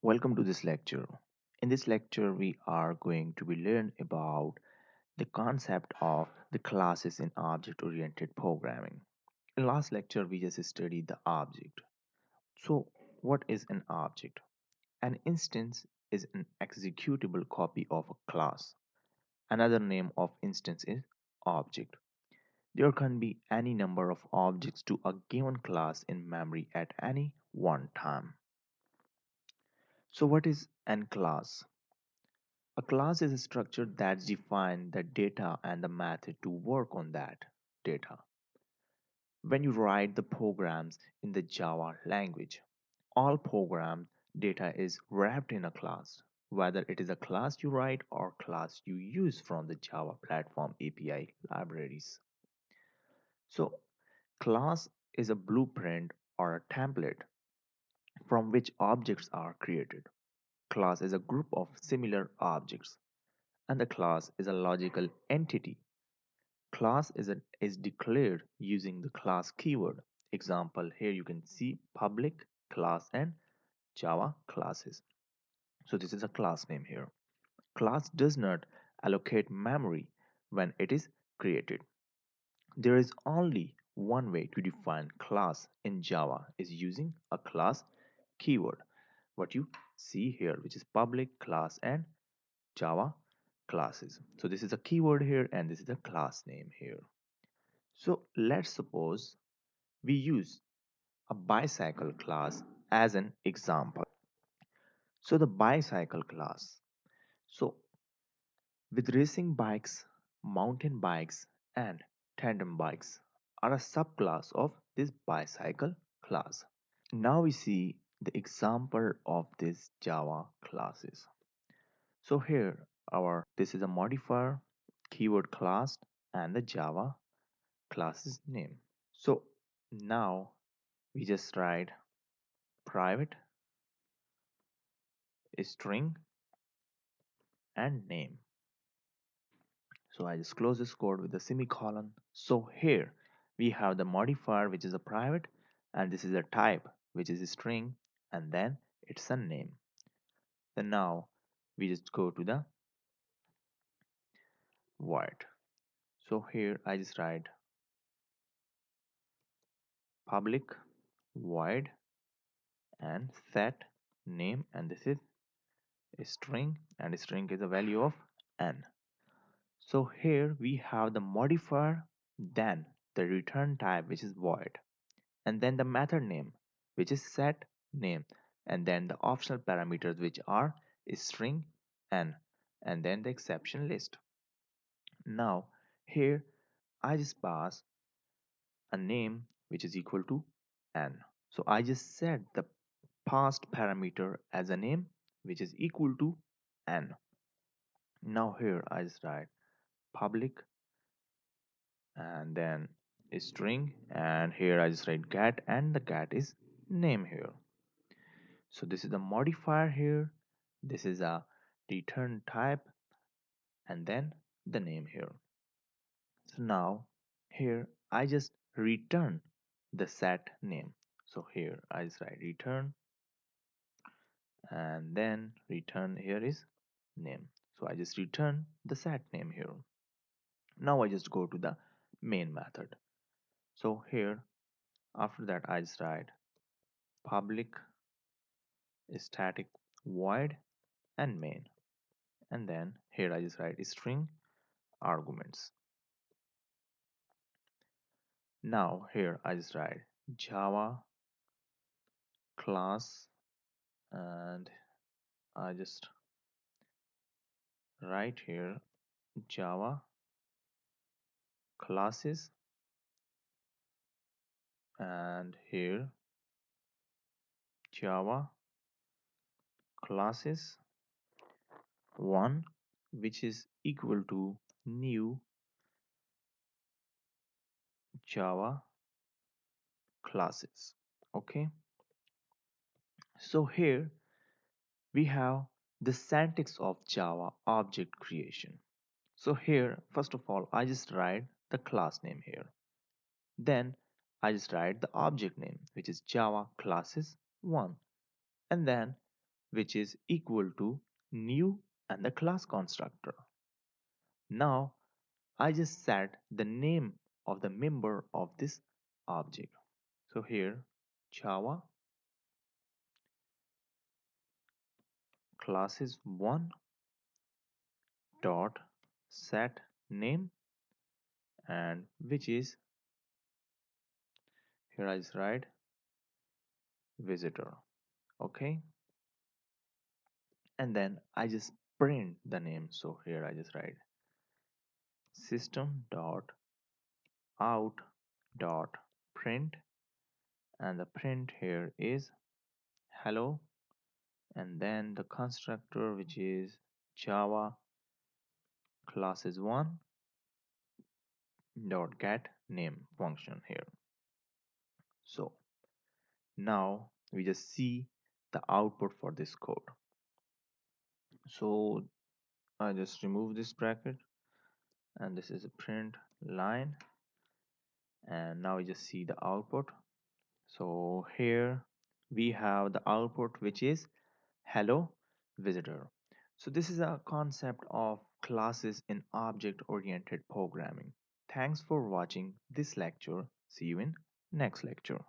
Welcome to this lecture. In this lecture, we are going to be learn about the concept of the classes in object-oriented programming. In last lecture, we just studied the object. So, what is an object? An instance is an executable copy of a class. Another name of instance is object. There can be any number of objects to a given class in memory at any one time. So, what is an class? A class is a structure that defines the data and the method to work on that data. When you write the programs in the Java language, all program data is wrapped in a class, whether it is a class you write or class you use from the Java platform API libraries. So, class is a blueprint or a template from which objects are created. Class is a group of similar objects, and the class is a logical entity. Class is declared using the class keyword. Example, here you can see public class and Java classes. So this is a class name here. Class does not allocate memory when it is created. There is only one way to define class in Java is using a class keyword. What you see here, which is public class and Java classes. So this is a keyword here and this is a class name here. So let's suppose we use a bicycle class as an example. So the bicycle class. So with racing bikes, mountain bikes and tandem bikes are a subclass of this bicycle class. Now we see the example of these Java classes. So here our this is a modifier keyword class and the Java class's name. So now we just write private string and name. So I just close this code with a semicolon. So here we have the modifier which is a private and this is a type which is a string and then it's a name. Then now we just go to the void. So here I just write public void and set name and this is a string and a string is a value of n. So here we have the modifier, then the return type which is void, and then the method name which is set name, and then the optional parameters which are string n, and then the exception list. Now here I just pass a name which is equal to n. So I just set the passed parameter as a name which is equal to n. Now here I just write public and then a string, and here I just write get and the get is name here. So this is a modifier here, this is a return type, and then the name here. So now here I just return the set name. So here I just write return and then return here is name. So I just return the set name here. Now I just go to the main method. So here after that I just write public static void and main, and then here I just write string arguments. Now here I just write Java class, and I just write here Java classes, and here Java classes 1 which is equal to new Java classes. Okay, so here we have the syntax of Java object creation. So here first of all I just write the class name here, then I just write the object name which is Java classes 1, and then which is equal to new and the class constructor. Now I just set the name of the member of this object. So here Java classes 1 dot set name, and which is, here I just write visitor. Okay, and then I just print the name. So here I just write system dot out dot print, and the print here is hello, and then the constructor which is Java classes 1 dot get name function here. So now we just see the output for this code. So I just remove this bracket, and this is a print line, and now we just see the output. So here we have the output which is hello visitor. So this is a concept of classes in object oriented programming. Thanks for watching this lecture. See you in next lecture.